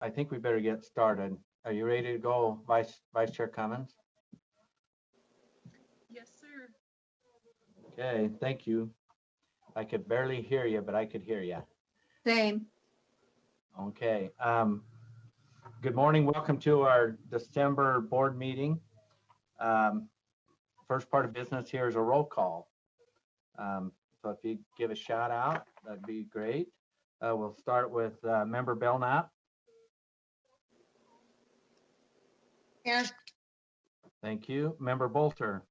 I think we better get started. Are you ready to go, Vice Chair Cummins? Yes, sir. Okay, thank you. I could barely hear you, but I could hear you. Same. Okay. Good morning. Welcome to our December board meeting. First part of business here is a roll call. So if you give a shout out, that'd be great. We'll start with Member Belknap. Here. Thank you. Member Bolter.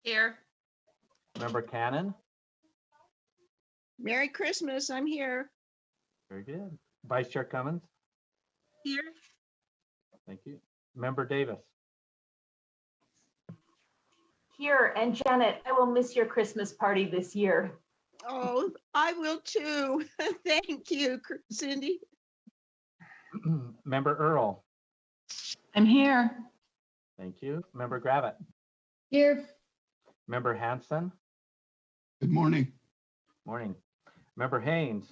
Here. Member Cannon. Merry Christmas. I'm here. Very good. Vice Chair Cummins. Here. Thank you. Member Davis. Here, and Janet, I will miss your Christmas party this year. Oh, I will too. Thank you, Cindy. Member Earl. I'm here. Thank you. Member Gravitt. Here. Member Hanson. Good morning. Morning. Member Haynes.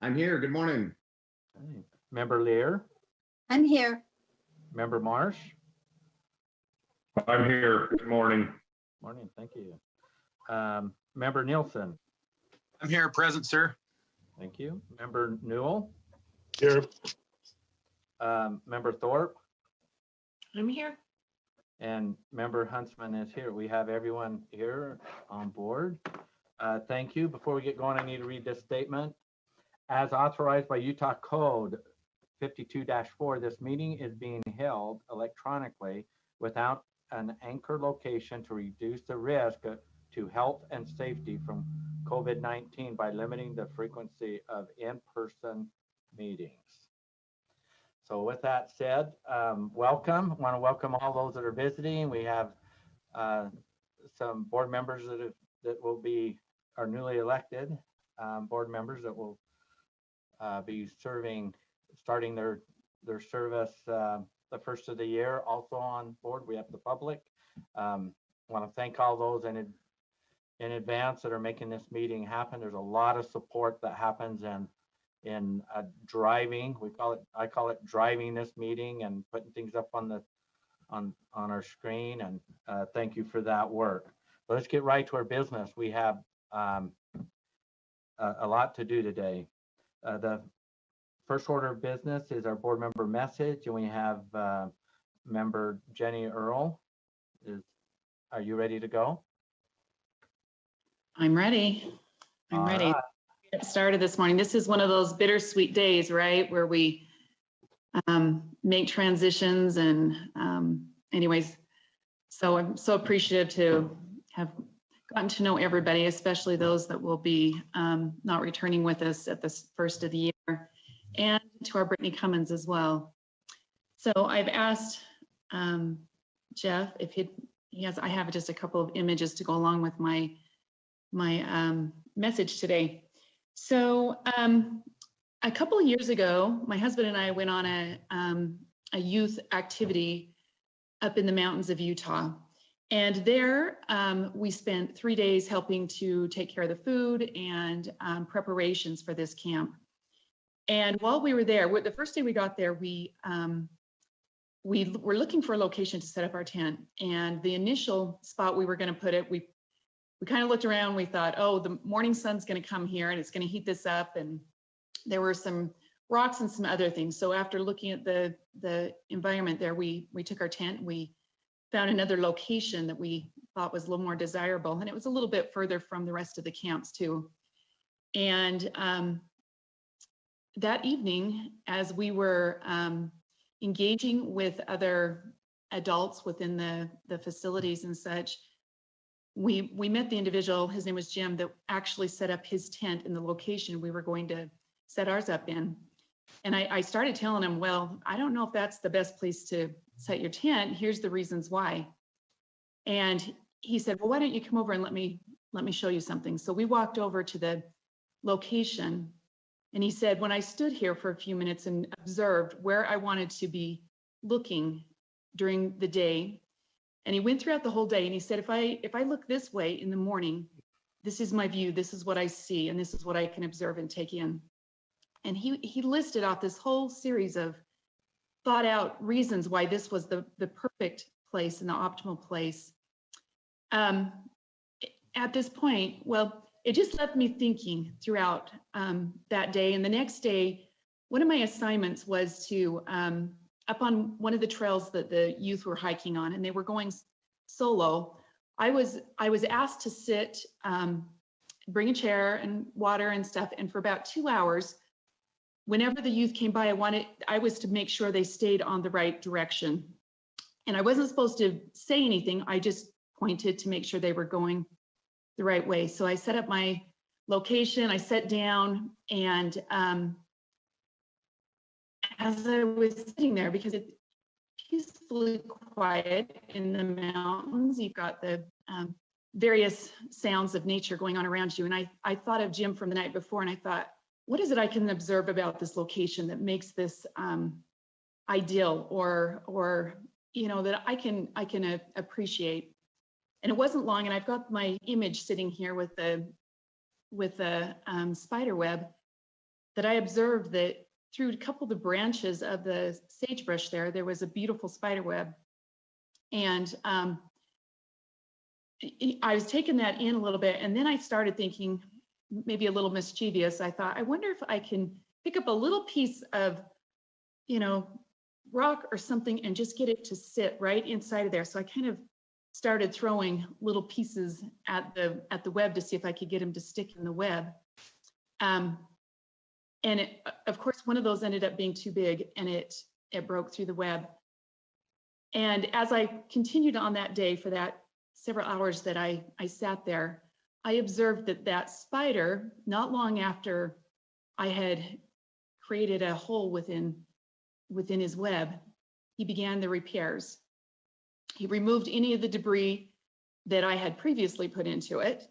I'm here. Good morning. Okay. Member Lear. I'm here. Member Marsh. I'm here. Good morning. Morning. Thank you. Member Nielsen. I'm here, present, sir. Thank you. Member Newell. Here. Member Thorpe. I'm here. And Member Huntsman is here. We have everyone here on board. Thank you. Before we get going, I need to read this statement. As authorized by Utah Code 52-4, this meeting is being held electronically without an anchor location to reduce the risk to health and safety from COVID-19 by limiting the frequency of in-person meetings. So with that said, welcome. I want to welcome all those that are visiting. We have some board members that are newly elected board members that will be starting their service the first of the year. Also on board, we have the public. I want to thank all those in advance that are making this meeting happen. There's a lot of support that happens in driving. I call it driving this meeting and putting things up on our screen. And thank you for that work. But let's get right to our business. We have a lot to do today. The first order of business is our board member message, and we have member Jenny Earl. Are you ready to go? I'm ready. I'm ready. Right. Get started this morning. This is one of those bittersweet days, right? Where we make transitions and anyways, so I'm so appreciative to have gotten to know everybody, especially those that will be not returning with us at the first of the year, and to our Brittany Cummins as well. So I've asked Jeff if I have just a couple of images to go along with my message today. So a couple of years ago, my husband and I went on a youth activity up in the mountains of Utah. And there we spent 3 days helping to take care of the food and preparations for this camp. And while we were there, the first day we got there, we were looking for a location to set up our tent. And the initial spot we were going to put it, we kind of looked around. We thought, oh, the morning sun's going to come here and it's going to heat this up. And there were some rocks and some other things. So after looking at the environment there, we took our tent. We found another location that we thought was a little more desirable, and it was a little bit further from the rest of the camps too. And that evening, as we were engaging with other adults within the facilities and such, we met the individual, his name was Jim, that actually set up his tent in the location we were going to set ours up in. And I started telling him, well, I don't know if that's the best place to set your tent. Here's the reasons why. And he said, well, why don't you come over and let me show you something. So we walked over to the location, and he said, when I stood here for a few minutes and observed where I wanted to be looking during the day, and he went throughout the whole day, and he said, if I look this way in the morning, this is my view, this is what I see, and this is what I can observe and take in. And he listed out this whole series of thought out reasons why this was the perfect place and the optimal place. At this point, well, it just left me thinking throughout that day. And the next day, one of my assignments was to up on one of the trails that the youth were hiking on, and they were going solo. I was asked to sit, bring a chair and water and stuff, and for about 2 hours, whenever the youth came by, I was to make sure they stayed on the right direction. And I wasn't supposed to say anything. I just pointed to make sure they were going the right way. So I set up my location, I sat down, and as I was sitting there, because it's peacefully quiet in the mountains, you've got the various sounds of nature going on around you. And I thought of Jim from the night before, and I thought, what is it I can observe about this location that makes this ideal, or that I can appreciate? And it wasn't long, and I've got my image sitting here with the spider web, that I observed that through a couple of the branches of the sagebrush there was a beautiful spider web. And I was taking that in a little bit, and then I started thinking, maybe a little mischievous, I thought, I wonder if I can pick up a little piece of, rock or something and just get it to sit right inside of there. So I kind of started throwing little pieces at the web to see if I could get them to stick in the web. And of course, one of those ended up being too big, and it broke through the web. And as I continued on that day for that several hours that I sat there, I observed that spider, not long after I had created a hole within his web, he began the repairs. He removed any of the debris that I had previously put into it,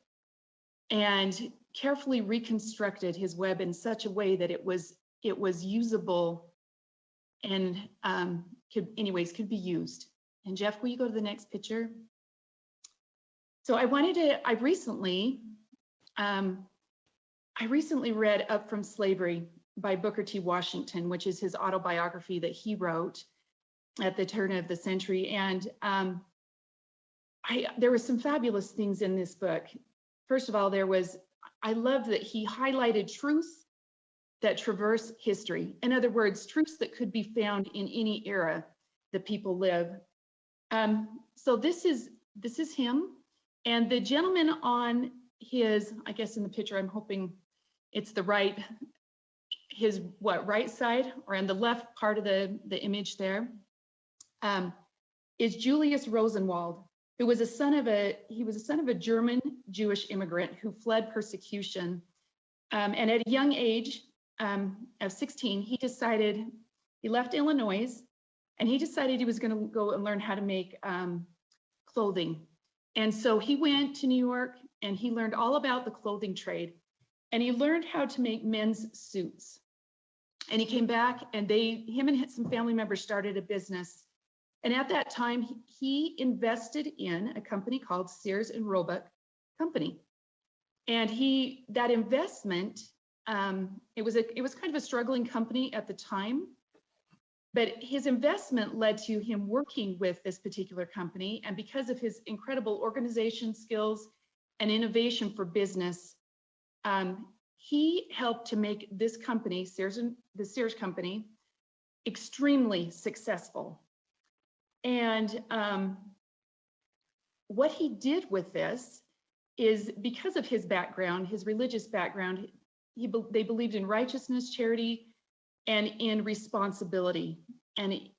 and carefully reconstructed his web in such a way that it was usable and could be used. And Jeff, will you go to the next picture? So I recently read Up From Slavery by Booker T. Washington, which is his autobiography that he wrote at the turn of the century. And there were some fabulous things in this book. First of all, I love that he highlighted truths that traverse history. In other words, truths that could be found in any era that people live. So this is him. And the gentleman on his, I guess in the picture, I'm hoping it's the right, right side, or on the left part of the image there, is Julius Rosenwald, who was a son of a German Jewish immigrant who fled persecution. And at a young age of 16, he left Illinois, and he decided he was going to go and learn how to make clothing. And so he went to New York, and he learned all about the clothing trade, and he learned how to make men's suits. And he came back, and him and some family members started a business. And at that time, he invested in a company called Sears and Roebuck Company. And that investment, it was kind of a struggling company at the time, but his investment led to him working with this particular company. And because of his incredible organization skills and innovation for business, he helped to make this company, the Sears Company, extremely successful. And what he did with this is, because of his background, his religious background, they believed in righteousness, charity, and in responsibility. And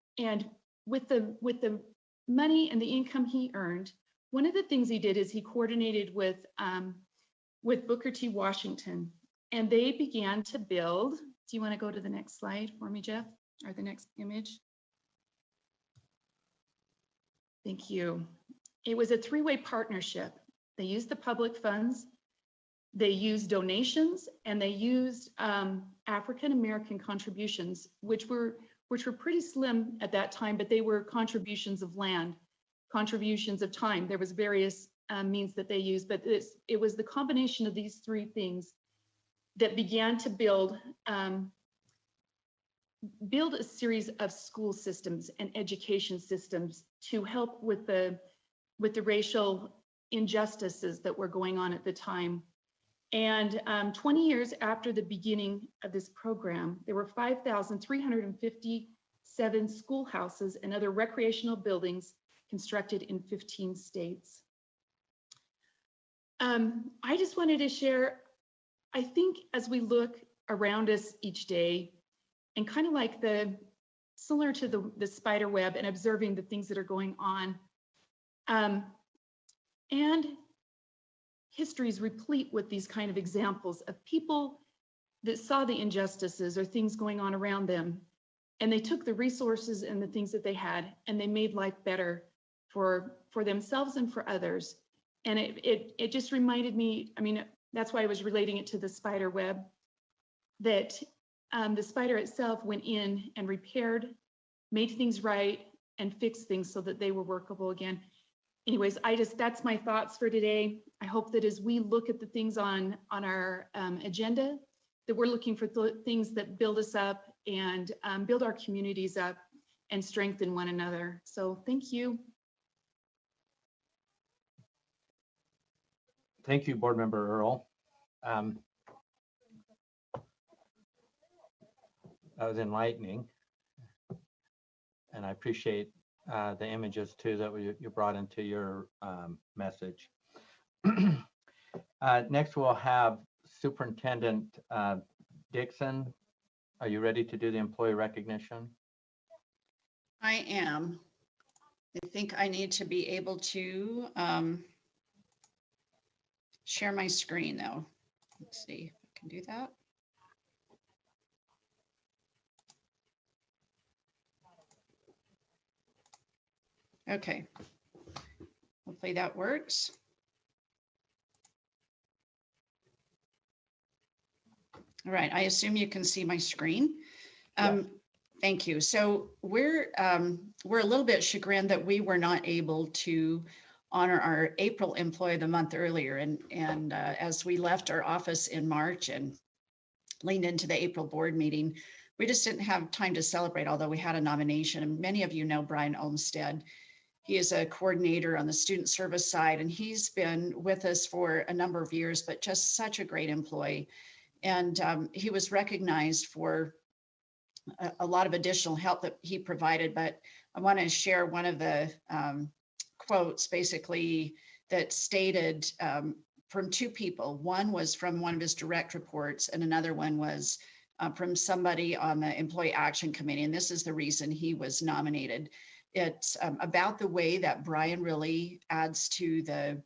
with the money and the income he earned, one of the things he did is he coordinated with Booker T. Washington, and they began to build. Do you want to go to the next slide for me, Jeff, or the next image? Thank you. It was a three-way partnership. They used the public funds, they used donations, and they used African-American contributions, which were pretty slim at that time, but they were contributions of land, contributions of time. There was various means that they used, but it was the combination of these three things that began to build build a series of school systems and education systems to help with the racial injustices that were going on at the time. And 20 years after the beginning of this program, there were 5,357 schoolhouses and other recreational buildings constructed in 15 states. I just wanted to share, I think as we look around us each day, and kind of like similar to the spider web and observing the things that are going on, and history is replete with these kind of examples of people that saw the injustices or things going on around them, and they took the resources and the things that they had, and they made life better for themselves and for others. And it just reminded me, I mean, that's why I was relating it to the spider web, that the spider itself went in and repaired, made things right, and fixed things so that they were workable again. Anyways, that's my thoughts for today. I hope that as we look at the things on our agenda, that we're looking for things that build us up and build our communities up and strengthen one another. So thank you. Thank you, Board Member Earl. That was enlightening. And I appreciate the images too that you brought into your message. Next, we'll have Superintendent Dixon. Are you ready to do the employee recognition? I am. I think I need to be able to share my screen though. Let's see if I can do that. Okay, hopefully that works. All right, I assume you can see my screen. Yes. Thank you. So we're a little bit chagrined that we were not able to honor our April Employee of the Month earlier. And as we left our office in March and leaned into the April board meeting, we just didn't have time to celebrate, although we had a nomination. And many of you know Brian Olmstead. He is a coordinator on the student service side, and he's been with us for a number of years, but just such a great employee. And he was recognized for a lot of additional help that he provided. But I want to share one of the quotes basically that stated from two people. One was from one of his direct reports, and another one was from somebody on the Employee Action Committee. And this is the reason he was nominated. It's about the way that Brian really adds to the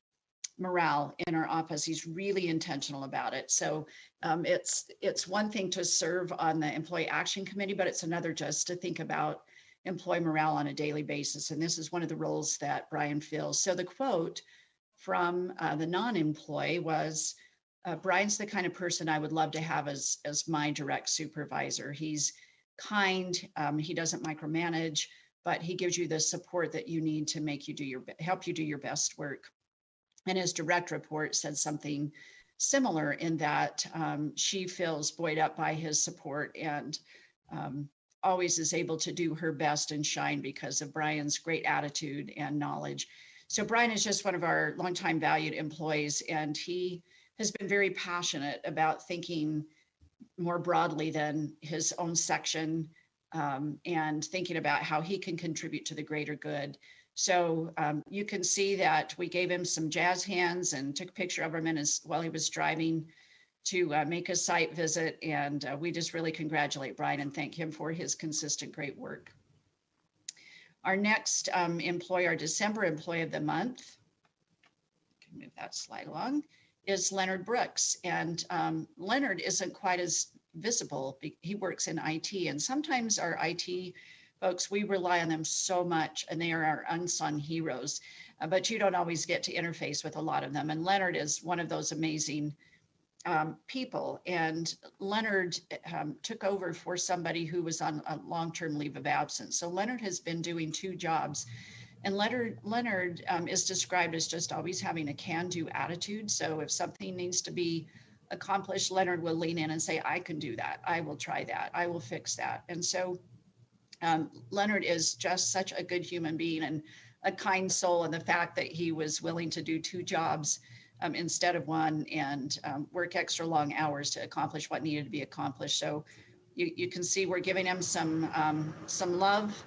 morale in our office. He's really intentional about it. So it's one thing to serve on the Employee Action Committee, but it's another just to think about employee morale on a daily basis. And this is one of the roles that Brian fills. So the quote from the non-employee was, Brian's the kind of person I would love to have as my direct supervisor. He's kind, he doesn't micromanage, but he gives you the support that you need to make you help you do your best work. And his direct report said something similar in that she feels buoyed up by his support and always is able to do her best and shine because of Brian's great attitude and knowledge. So Brian is just one of our longtime valued employees, and he has been very passionate about thinking more broadly than his own section and thinking about how he can contribute to the greater good. So you can see that we gave him some jazz hands and took a picture of him while he was driving to make a site visit. And we just really congratulate Brian and thank him for his consistent great work. Our next employee, our December Employee of the Month, can move that slide along, is Leonard Brooks. And Leonard isn't quite as visible. He works in IT, and sometimes our IT folks, we rely on them so much, and they are our unsung heroes, but you don't always get to interface with a lot of them. And Leonard is one of those amazing people. And Leonard took over for somebody who was on a long-term leave of absence. So Leonard has been doing two jobs. And Leonard is described as just always having a can-do attitude. So if something needs to be accomplish, Leonard will lean in and say, I can do that. I will try that. I will fix that. And so Leonard is just such a good human being and a kind soul. And the fact that he was willing to do 2 jobs instead of 1 and work extra long hours to accomplish what needed to be accomplished. So you can see we're giving him some love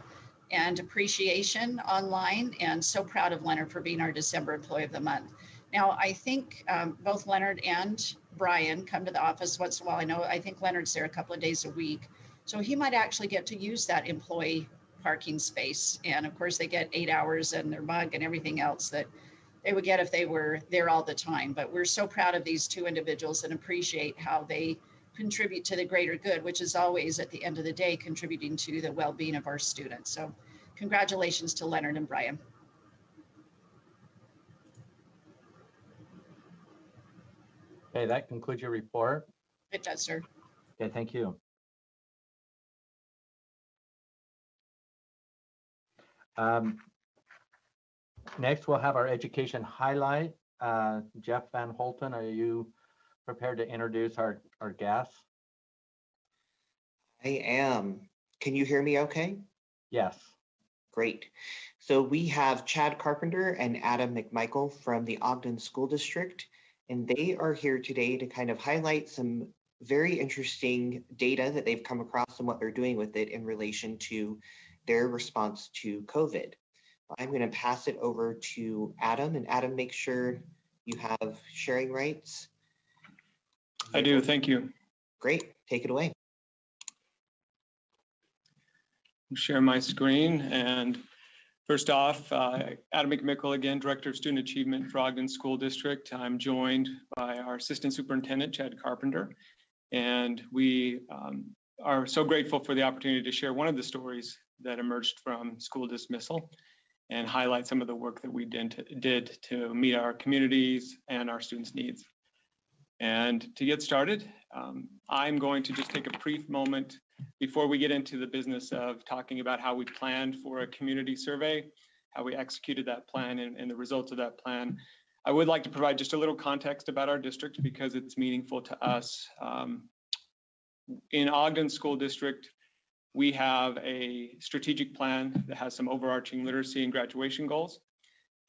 and appreciation online, and so proud of Leonard for being our December Employee of the Month. Now, I think both Leonard and Brian come to the office once in a while. I think Leonard's there a couple of days a week. So he might actually get to use that employee parking space. And of course, they get 8 hours and their mug and everything else that they would get if they were there all the time. But we're so proud of these 2 individuals and appreciate how they contribute to the greater good, which is always at the end of the day, contributing to the well-being of our students. So congratulations to Leonard and Brian. Okay, that concludes your report. It does, sir. Okay, thank you. Next, we'll have our education highlight. Jeff Van Holten, are you prepared to introduce our guests? I am. Can you hear me okay? Yes. Great. So we have Chad Carpenter and Adam McMichael from the Ogden School District, and they are here today to kind of highlight some very interesting data that they've come across and what they're doing with it in relation to their response to COVID. I'm going to pass it over to Adam, and Adam, make sure you have sharing rights. I do, thank you. Great, take it away. Share my screen, and first off, Adam McMichael again, Director of Student Achievement for Ogden School District. I'm joined by our Assistant Superintendent, Chad Carpenter, and we are so grateful for the opportunity to share one of the stories that emerged from school dismissal and highlight some of the work that we did to meet our communities and our students' needs. And to get started, I'm going to just take a brief moment before we get into the business of talking about how we planned for a community survey, how we executed that plan and the results of that plan. I would like to provide just a little context about our district because it's meaningful to us. In Ogden School District, we have a strategic plan that has some overarching literacy and graduation goals.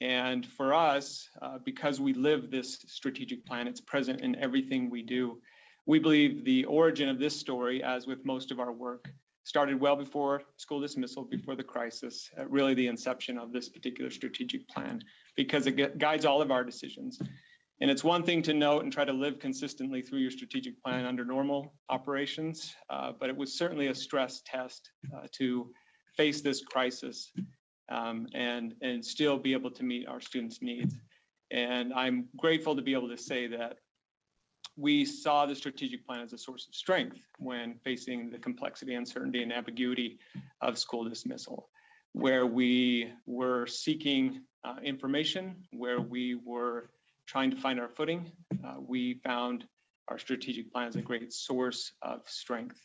And for us, because we live this strategic plan, it's present in everything we do. We believe the origin of this story, as with most of our work, started well before school dismissal, before the crisis, really the inception of this particular strategic plan, because it guides all of our decisions. And it's one thing to note and try to live consistently through your strategic plan under normal operations, but it was certainly a stress test to face this crisis and still be able to meet our students' needs. And I'm grateful to be able to say that we saw the strategic plan as a source of strength when facing the complexity, uncertainty, and ambiguity of school dismissal, where we were seeking information, where we were trying to find our footing. We found our strategic plan as a great source of strength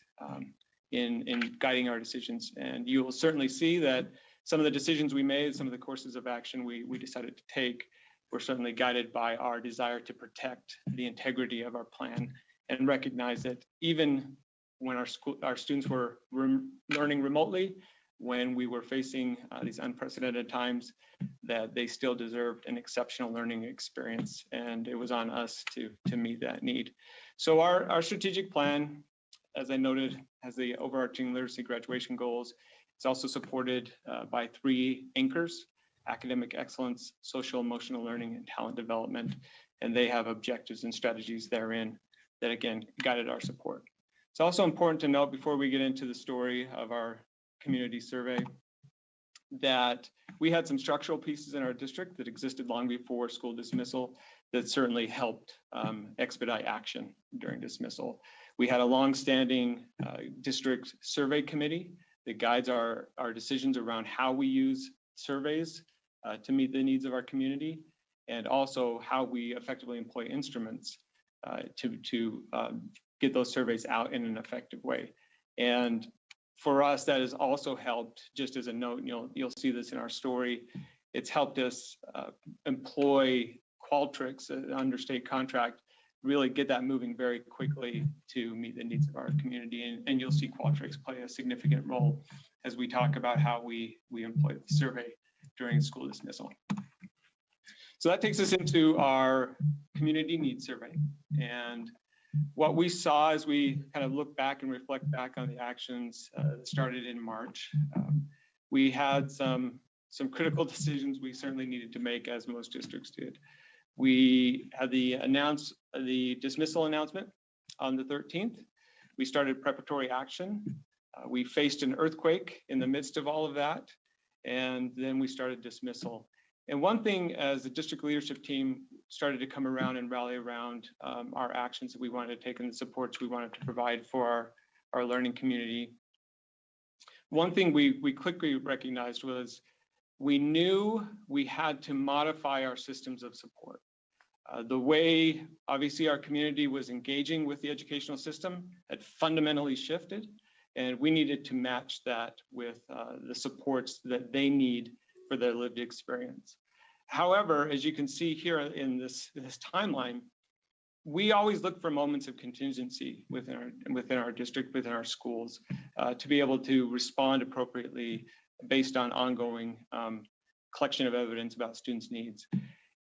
in guiding our decisions. And you will certainly see that some of the decisions we made, some of the courses of action we decided to take were certainly guided by our desire to protect the integrity of our plan and recognize that even when our students were learning remotely, when we were facing these unprecedented times, that they still deserved an exceptional learning experience, and it was on us to meet that need. So our strategic plan, as I noted, has the overarching literacy graduation goals. It's also supported by 3 anchors: academic excellence, social emotional learning, and talent development. And they have objectives and strategies therein that, again, guided our support. It's also important to note before we get into the story of our community survey that we had some structural pieces in our district that existed long before school dismissal that certainly helped expedite action during dismissal. We had a long-standing district survey committee that guides our decisions around how we use surveys to meet the needs of our community, and also how we effectively employ instruments to get those surveys out in an effective way. And for us, that has also helped, just as a note, you'll see this in our story, it's helped us employ Qualtrics under state contract really get that moving very quickly to meet the needs of our community. And you'll see Qualtrics play a significant role as we talk about how we employ the survey during school dismissal. So that takes us into our community needs survey. And what we saw as we kind of look back and reflect back on the actions that started in March, we had some critical decisions we certainly needed to make, as most districts did. We had the dismissal announcement on the 13th. We started preparatory action. We faced an earthquake in the midst of all of that, and then we started dismissal. And one thing, as the district leadership team started to come around and rally around our actions that we wanted to take and the supports we wanted to provide for our learning community, one thing we quickly recognized was we knew we had to modify our systems of support. The way, obviously, our community was engaging with the educational system had fundamentally shifted, and we needed to match that with the supports that they need for their lived experience. However, as you can see here in this timeline, we always look for moments of contingency within our district, within our schools, to be able to respond appropriately based on ongoing collection of evidence about students' needs.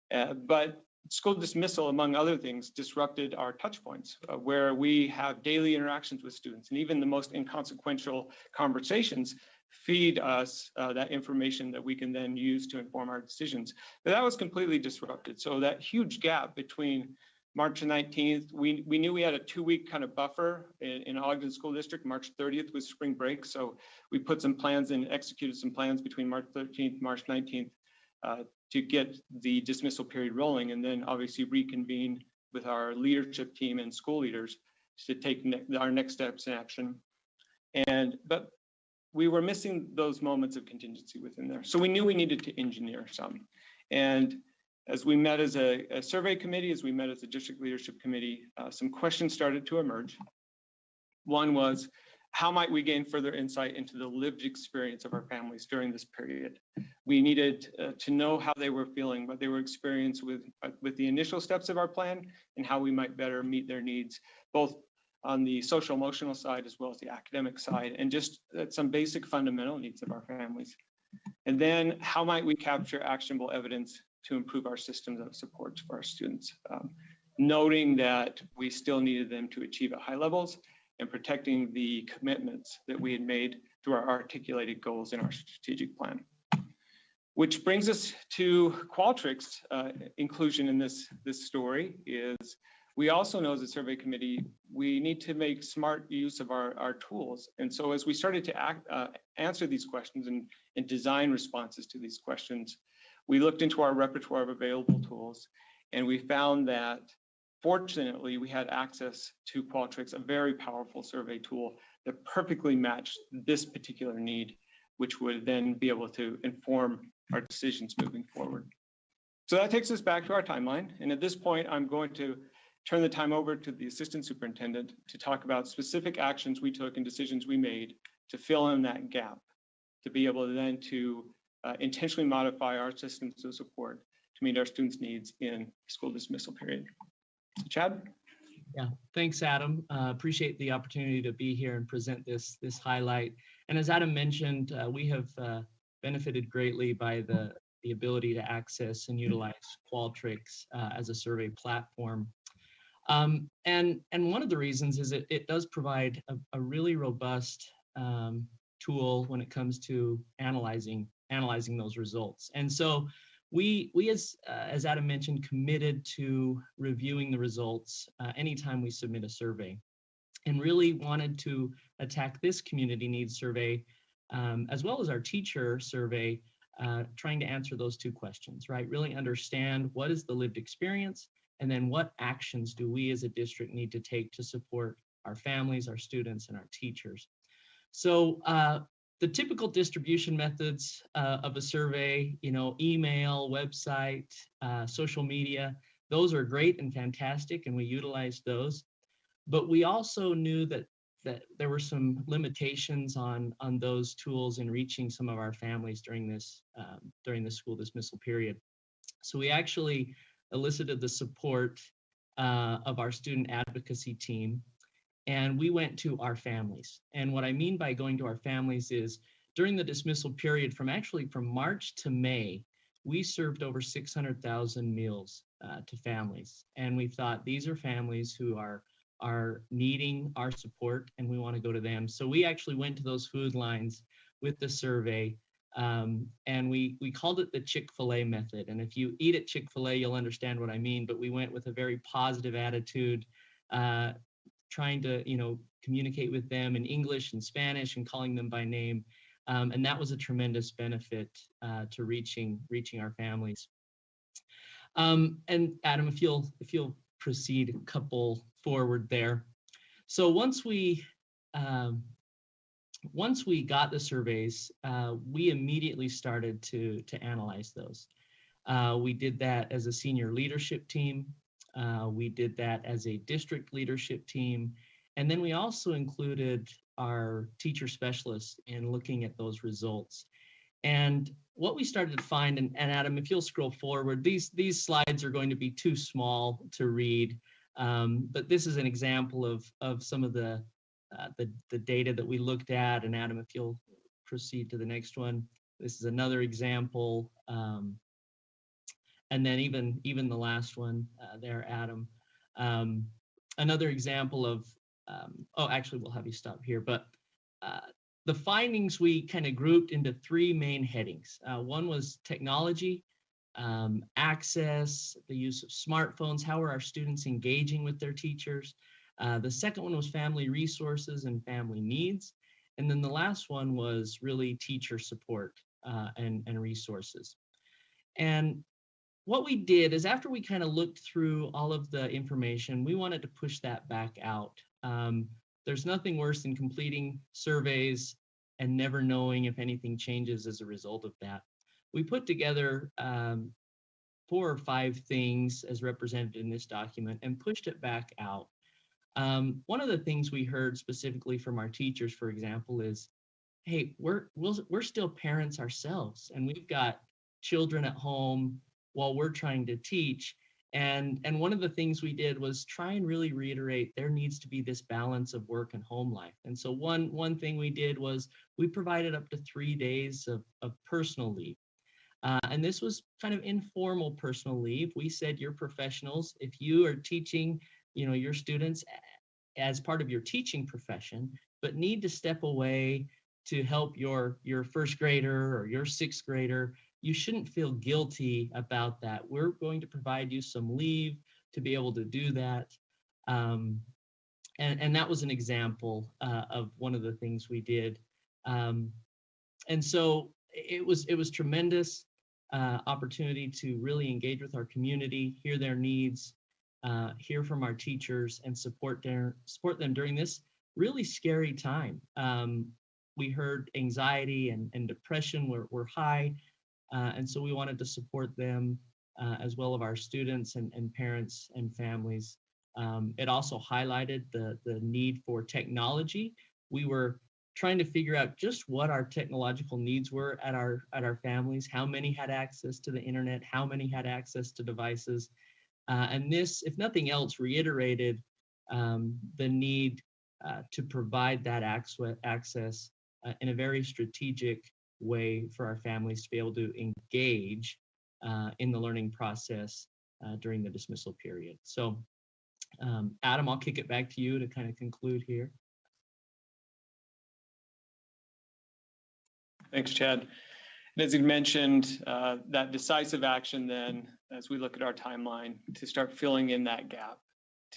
But school dismissal, among other things, disrupted our touch points, where we have daily interactions with students, and even the most inconsequential conversations feed us that information that we can then use to inform our decisions. But that was completely disrupted. So that huge gap between March 19th, we knew we had a 2-week kind of buffer in Ogden School District. March 30th was spring break. So we put some plans and executed some plans between March 13th, March 19th to get the dismissal period rolling, and then obviously reconvene with our leadership team and school leaders to take our next steps in action. But we were missing those moments of contingency within there. So we knew we needed to engineer some. And as we met as a survey committee, as we met as a district leadership committee, some questions started to emerge. One was, how might we gain further insight into the lived experience of our families during this period? We needed to know how they were feeling, what they were experiencing with the initial steps of our plan, and how we might better meet their needs, both on the social emotional side as well as the academic side, and just some basic fundamental needs of our families. And then how might we capture actionable evidence to improve our systems of support for our students, noting that we still needed them to achieve at high levels and protecting the commitments that we had made through our articulated goals in our strategic plan. Which brings us to Qualtrics' inclusion in this story is, we also know as a survey committee, we need to make smart use of our tools. And so as we started to answer these questions and design responses to these questions, we looked into our repertoire of available tools, and we found that fortunately we had access to Qualtrics, a very powerful survey tool that perfectly matched this particular need, which would then be able to inform our decisions moving forward. So that takes us back to our timeline. And at this point, I'm going to turn the time over to the assistant superintendent to talk about specific actions we took and decisions we made to fill in that gap, to be able to then to intentionally modify our systems of support to meet our students' needs in school dismissal period. So Chad? Yeah, thanks, Adam. Appreciate the opportunity to be here and present this highlight. And as Adam mentioned, we have benefited greatly by the ability to access and utilize Qualtrics as a survey platform. And one of the reasons is it does provide a really robust tool when it comes to analyzing those results. And so we as Adam mentioned, committed to reviewing the results anytime we submit a survey, and really wanted to attack this community needs survey as well as our teacher survey, trying to answer those two questions, right? Really understand what is the lived experience, and then what actions do we as a district need to take to support our families, our students, and our teachers. So the typical distribution methods of a survey, email, website, social media, those are great and fantastic, and we utilize those. But we also knew that there were some limitations on those tools in reaching some of our families during this school dismissal period. So we actually elicited the support of our student advocacy team, and we went to our families. And what I mean by going to our families is during the dismissal period from March to May, we served over 600,000 meals to families. And we thought these are families who are needing our support, and we want to go to them. So we actually went to those food lines with the survey, and we called it the Chick-fil-A method. And if you eat at Chick-fil-A, you'll understand what I mean, but we went with a very positive attitude, trying to, communicate with them in English and Spanish and calling them by name. And that was a tremendous benefit to reaching our families. And Adam, if you'll proceed a couple forward there. So once we got the surveys, we immediately started to analyze those. We did that as a senior leadership team. We did that as a district leadership team. And then we also included our teacher specialists in looking at those results. And what we started to find, and Adam, if you'll scroll forward, these slides are going to be too small to read, but this is an example of some of the data that we looked at. And Adam, if you'll proceed to the next one, this is another example. And then even the last one there, Adam, another example of, actually we'll have you stop here, but the findings we kind of grouped into three main headings. One was technology, access, the use of smartphones, how are our students engaging with their teachers? The second one was family resources and family needs. And then the last one was really teacher support and resources. And what we did is after we kind of looked through all of the information, we wanted to push that back out. There's nothing worse than completing surveys and never knowing if anything changes as a result of that. We put together 4 or 5 things as represented in this document and pushed it back out. One of the things we heard specifically from our teachers, for example, is, hey, we're still parents ourselves, and we've got children at home while we're trying to teach. And one of the things we did was try and really reiterate there needs to be this balance of work and home life. And so one thing we did was we provided up to 3 days of personal leave. And this was kind of informal personal leave. We said you're professionals. If you are teaching, your students as part of your teaching profession, but need to step away to help your first grader or your 6th grader, you shouldn't feel guilty about that. We're going to provide you some leave to be able to do that. And that was an example of one of the things we did. And so it was tremendous opportunity to really engage with our community, hear their needs, hear from our teachers, and support them during this really scary time. We heard anxiety and depression were high. And so we wanted to support them as well as our students and parents and families. It also highlighted the need for technology. We were trying to figure out just what our technological needs were at our families, how many had access to the internet, how many had access to devices. And this, if nothing else, reiterated the need to provide that access in a very strategic way for our families to be able to engage in the learning process during the dismissal period. So Adam, I'll kick it back to you to kind of conclude here. Thanks, Chad. And as you mentioned, that decisive action then, as we look at our timeline, to start filling in that gap,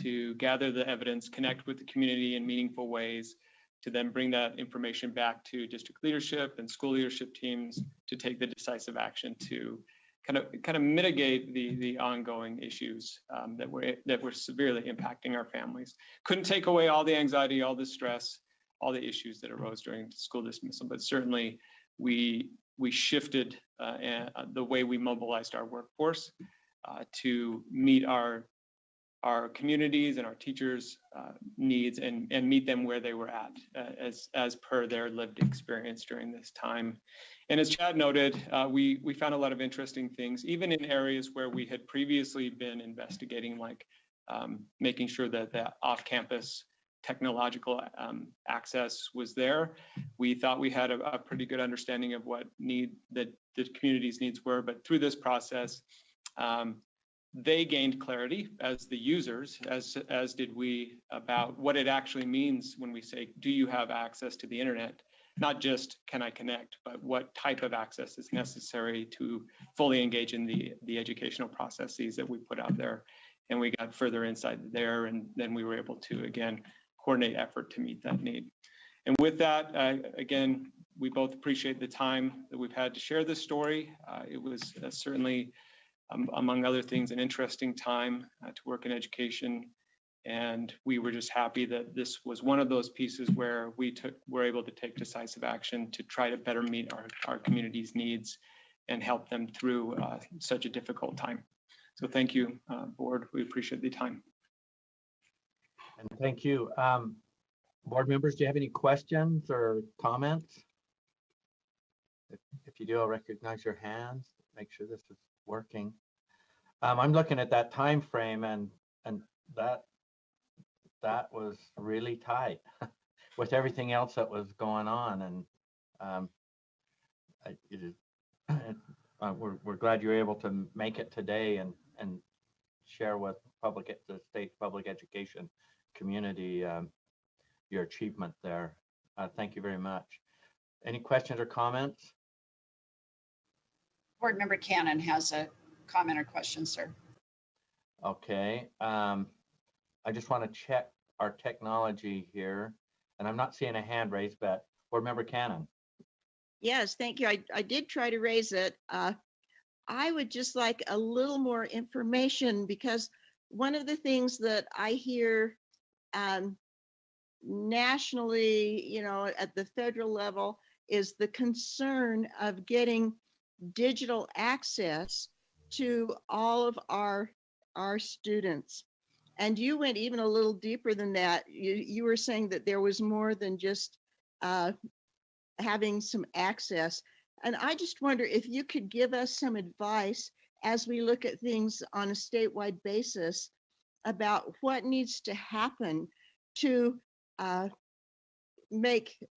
to gather the evidence, connect with the community in meaningful ways, to then bring that information back to district leadership and school leadership teams to take the decisive action to kind of mitigate the ongoing issues that were severely impacting our families. Couldn't take away all the anxiety, all the stress, all the issues that arose during school dismissal, but certainly we shifted the way we mobilized our workforce to meet our communities and our teachers' needs and meet them where they were at as per their lived experience during this time. And as Chad noted, we found a lot of interesting things, even in areas where we had previously been investigating, like making sure that the off-campus technological access was there. We thought we had a pretty good understanding of what the community's needs were, but through this process, they gained clarity as the users, as did we, about what it actually means when we say, do you have access to the internet? Not just can I connect, but what type of access is necessary to fully engage in the educational processes that we put out there. And we got further insight there, and then we were able to, again, coordinate effort to meet that need. And with that, again, we both appreciate the time that we've had to share this story. It was certainly, among other things, an interesting time to work in education. And we were just happy that this was one of those pieces where we were able to take decisive action to try to better meet our community's needs and help them through such a difficult time. So thank you, board. We appreciate the time. And thank you. Board members, do you have any questions or comments? If you do, I'll recognize your hands. Make sure this is working. I'm looking at that time frame, and that was really tight with everything else that was going on, and we're glad you're able to make it today and share with the state public education community your achievement there. Thank you very much. Any questions or comments? Board Member Cannon has a comment or question, sir. Okay. I just want to check our technology here, and I'm not seeing a hand raised, but Board Member Cannon. Yes, thank you. I did try to raise it. I would just like a little more information, because one of the things that I hear nationally, at the federal level, is the concern of getting digital access to all of our students. And you went even a little deeper than that. You were saying that there was more than just having some access. And I just wonder if you could give us some advice as we look at things on a statewide basis about what needs to happen to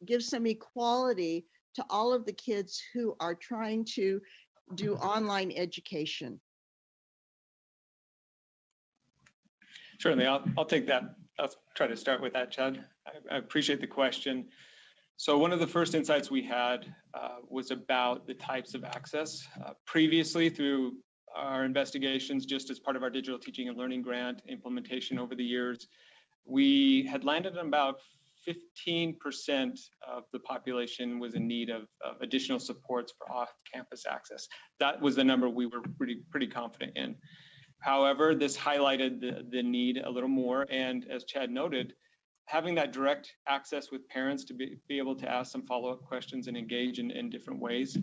give some equality to all of the kids who are trying to do online education. Certainly, I'll take that. I'll try to start with that, Chad. I appreciate the question. So one of the first insights we had was about the types of access. Previously, through our investigations, just as part of our digital teaching and learning grant implementation over the years, we had landed on about 15% of the population was in need of additional supports for off-campus access. That was the number we were pretty confident in. However, this highlighted the need a little more, and as Chad noted, having that direct access with parents to be able to ask some follow-up questions and engage in different ways,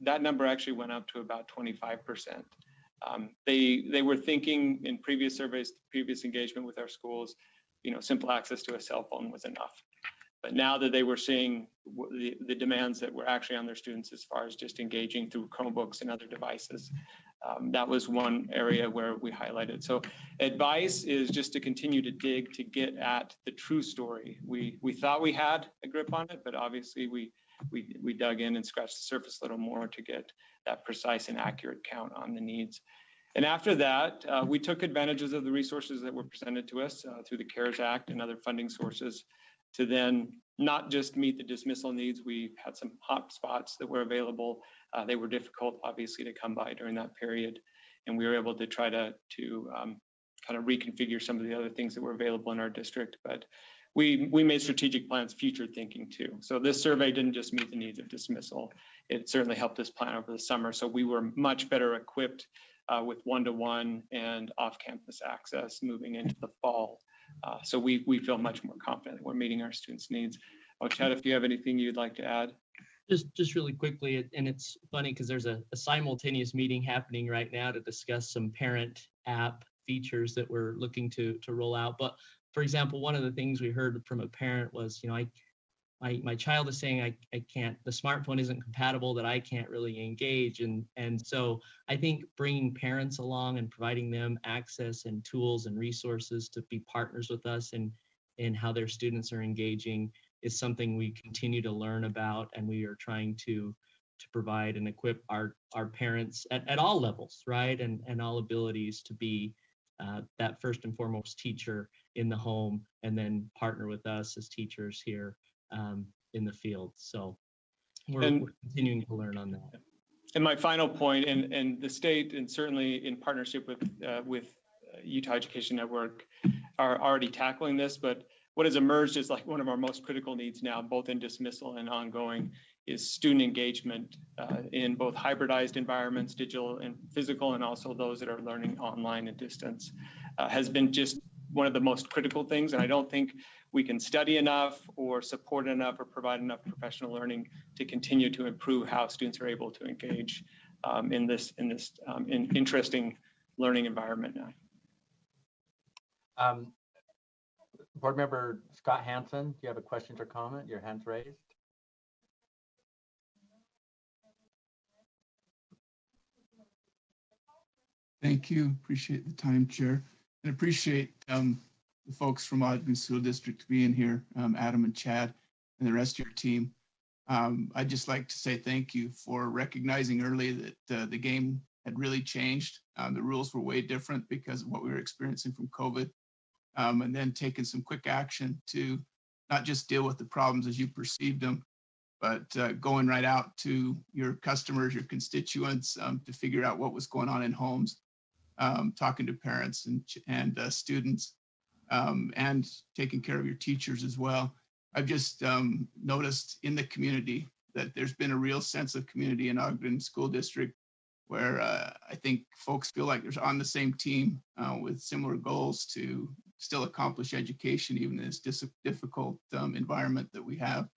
that number actually went up to about 25%. They were thinking in previous surveys, previous engagement with our schools, simple access to a cell phone was enough. But now that they were seeing the demands that were actually on their students as far as just engaging through Chromebooks and other devices, that was one area where we highlighted. So advice is just to continue to dig to get at the true story. We thought we had a grip on it, but obviously we dug in and scratched the surface a little more to get that precise and accurate count on the needs. And after that, we took advantages of the resources that were presented to us through the CARES Act and other funding sources to then not just meet the dismissal needs. We had some hot spots that were available. They were difficult, obviously, to come by during that period. And we were able to try to kind of reconfigure some of the other things that were available in our district. But we made strategic plans, future thinking too. So this survey didn't just meet the needs of dismissal. It certainly helped us plan over the summer. So we were much better equipped with one-to-one and off-campus access moving into the fall. So we feel much more confident that we're meeting our students' needs. Oh, Chad, if you have anything you'd like to add. Just really quickly, and it's funny because there's a simultaneous meeting happening right now to discuss some parent app features that we're looking to roll out. But for example, one of the things we heard from a parent was, my child is saying I can't, the smartphone isn't compatible, that I can't really engage. And so I think bringing parents along and providing them access and tools and resources to be partners with us in how their students are engaging is something we continue to learn about, and we are trying to provide and equip our parents at all levels, right? And all abilities to be that first and foremost teacher in the home, and then partner with us as teachers here in the field. So we're continuing to learn on that. And my final point, and the state, and certainly in partnership with Utah Education Network, are already tackling this, but what has emerged is like one of our most critical needs now, both in dismissal and ongoing, is student engagement in both hybridized environments, digital and physical, and also those that are learning online and distance, has been just one of the most critical things. And I don't think we can study enough or support enough or provide enough professional learning to continue to improve how students are able to engage in this interesting learning environment now. Board Member Scott Hansen, do you have a question or comment? Your hand's raised. Thank you. Appreciate the time, Chair, and appreciate the folks from Ogden School District being here, Adam and Chad and the rest of your team. I'd just like to say thank you for recognizing early that the game had really changed. The rules were way different because of what we were experiencing from COVID. And then taking some quick action to not just deal with the problems as you perceived them, but going right out to your customers, your constituents, to figure out what was going on in homes, talking to parents and students, and taking care of your teachers as well. I've just noticed in the community that there's been a real sense of community in Ogden School District, where I think folks feel like they're on the same team with similar goals to still accomplish education, even in this difficult environment that we have.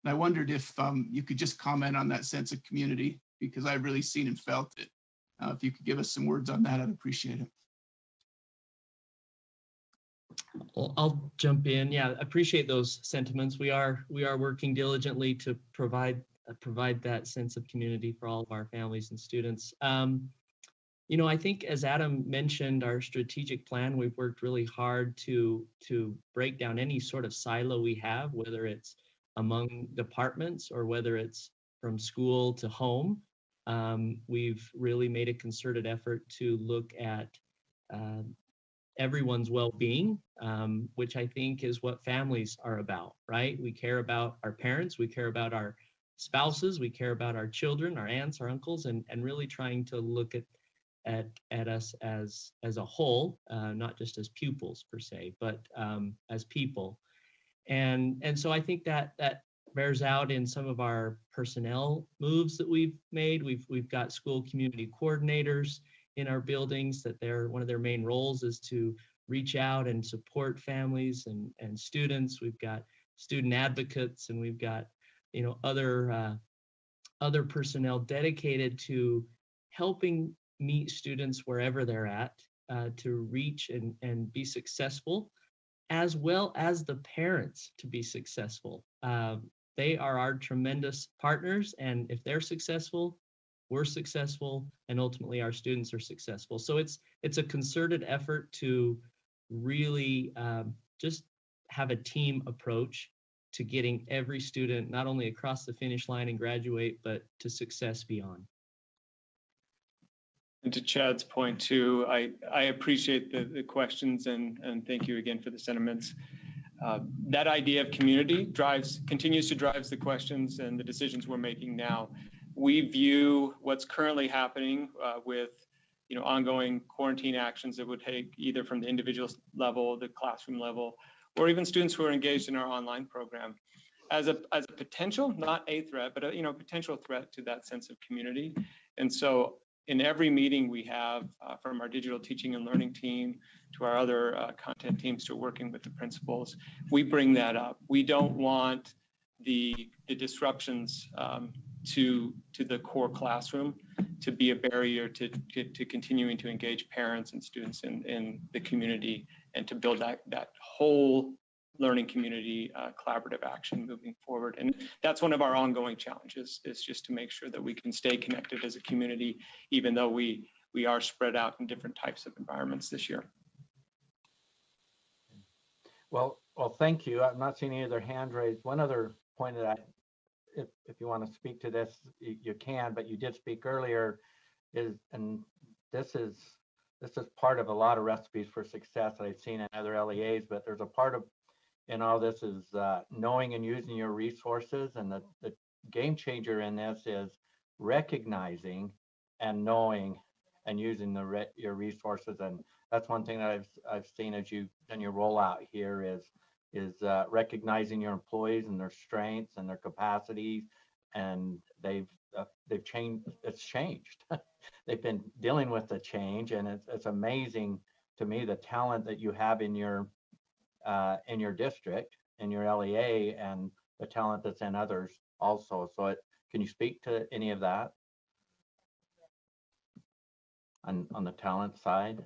And I wondered if you could just comment on that sense of community, because I've really seen and felt it. If you could give us some words on that, I'd appreciate it. Well, I'll jump in. Yeah, I appreciate those sentiments. We are working diligently to provide that sense of community for all of our families and students. You know, I think as Adam mentioned, our strategic plan, we've worked really hard to break down any sort of silo we have, whether it's among departments or whether it's from school to home. We've really made a concerted effort to look at everyone's well-being, which I think is what families are about, right? We care about our parents, we care about our spouses, we care about our children, our aunts, our uncles, and really trying to look at us as a whole, not just as pupils per se, but as people. And so I think that bears out in some of our personnel moves that we've made. We've got school community coordinators in our buildings that one of their main roles is to reach out and support families and students. We've got student advocates, and we've got other personnel dedicated to helping meet students wherever they're at, to reach and be successful, as well as the parents to be successful. They are our tremendous partners, and if they're successful, we're successful, and ultimately our students are successful. So it's a concerted effort to really just have a team approach to getting every student not only across the finish line and graduate, but to success beyond. And to Chad's point too, I appreciate the questions and thank you again for the sentiments. That idea of community continues to drive the questions and the decisions we're making now. We view what's currently happening with ongoing quarantine actions that would take either from the individual level, the classroom level, or even students who are engaged in our online program as a potential, not a threat, but a potential threat to that sense of community. And so in every meeting we have, from our digital teaching and learning team to our other content teams to working with the principals, we bring that up. We don't want the disruptions to the core classroom to be a barrier to continuing to engage parents and students in the community and to build that whole learning community collaborative action moving forward. And that's one of our ongoing challenges, is just to make sure that we can stay connected as a community, even though we are spread out in different types of environments this year. Well, thank you. I'm not seeing any other hand raised. One other point that if you want to speak to this, you can, but you did speak earlier, and this is part of a lot of recipes for success that I've seen in other LEAs, but there's a part of in all this is knowing and using your resources, and the game changer in this is recognizing and knowing and using your resources. And that's one thing that I've seen as you've done your rollout here is recognizing your employees and their strengths and their capacities, and they've changed. It's changed. They've been dealing with the change, and it's amazing to me the talent that you have in your district, in your LEA, and the talent that's in others also. So can you speak to any of that on the talent side?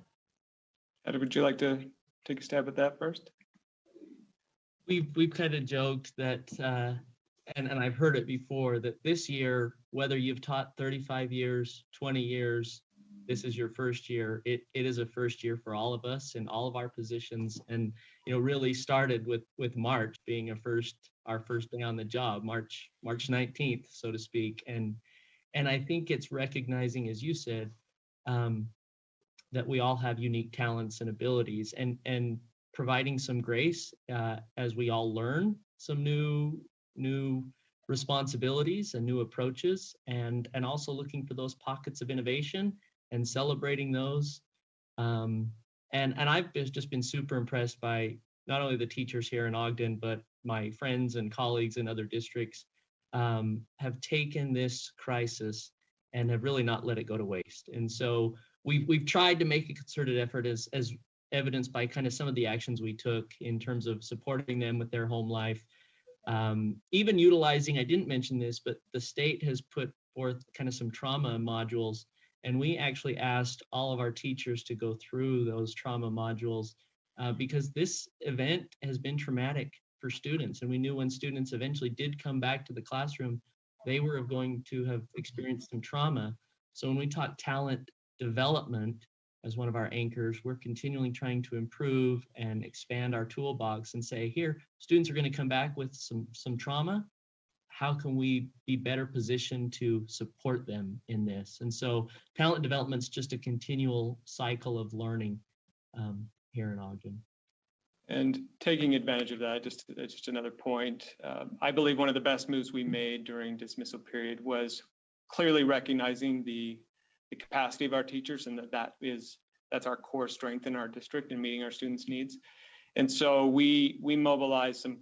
Ed, would you like to take a stab at that first? We've kind of joked that, and I've heard it before, that this year, whether you've taught 35 years, 20 years, this is your first year. It is a first year for all of us in all of our positions, and really started with March being our first day on the job, March 19th, so to speak. And I think it's recognizing, as you said, that we all have unique talents and abilities, and providing some grace as we all learn some new responsibilities and new approaches, and also looking for those pockets of innovation and celebrating those. And I've just been super impressed by not only the teachers here in Ogden, but my friends and colleagues in other districts have taken this crisis and have really not let it go to waste. And so we've tried to make a concerted effort, as evidenced by kind of some of the actions we took in terms of supporting them with their home life. Even utilizing, I didn't mention this, but the state has put forth kind of some trauma modules, and we actually asked all of our teachers to go through those trauma modules because this event has been traumatic for students, and we knew when students eventually did come back to the classroom, they were going to have experienced some trauma. So when we talk talent development as one of our anchors, we're continually trying to improve and expand our toolbox and say, here, students are going to come back with some trauma. How can we be better positioned to support them in this? And so talent development is just a continual cycle of learning here in Ogden. And taking advantage of that, just another point, I believe one of the best moves we made during dismissal period was clearly recognizing the capacity of our teachers, and that's our core strength in our district and meeting our students' needs. And so we mobilized some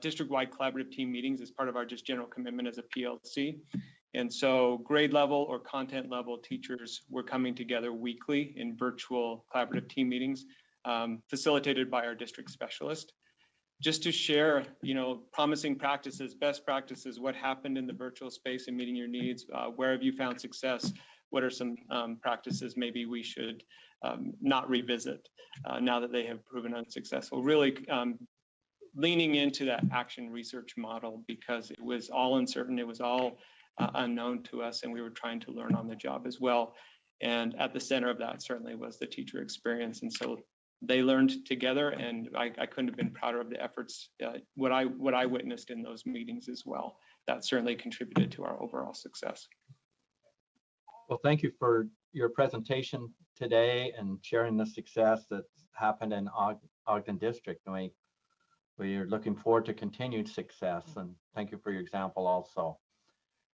district-wide collaborative team meetings as part of our just general commitment as a PLC. And so grade level or content level teachers were coming together weekly in virtual collaborative team meetings facilitated by our district specialist, just to share, promising practices, best practices, what happened in the virtual space and meeting your needs, where have you found success, what are some practices maybe we should not revisit now that they have proven unsuccessful. Really leaning into that action research model, because it was all uncertain, it was all unknown to us, and we were trying to learn on the job as well. And at the center of that certainly was the teacher experience. And so they learned together, and I couldn't have been prouder of the efforts, what I witnessed in those meetings as well. That certainly contributed to our overall success. Well, thank you for your presentation today and sharing the success that's happened in Ogden District. And we are looking forward to continued success, and thank you for your example also.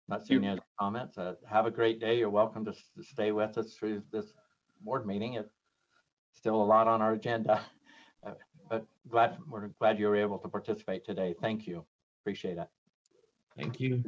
Not seeing any other comments. Have a great day. You're welcome to stay with us through this board meeting. It's still a lot on our agenda, but we're glad you were able to participate today. Thank you. Appreciate it. Thank you.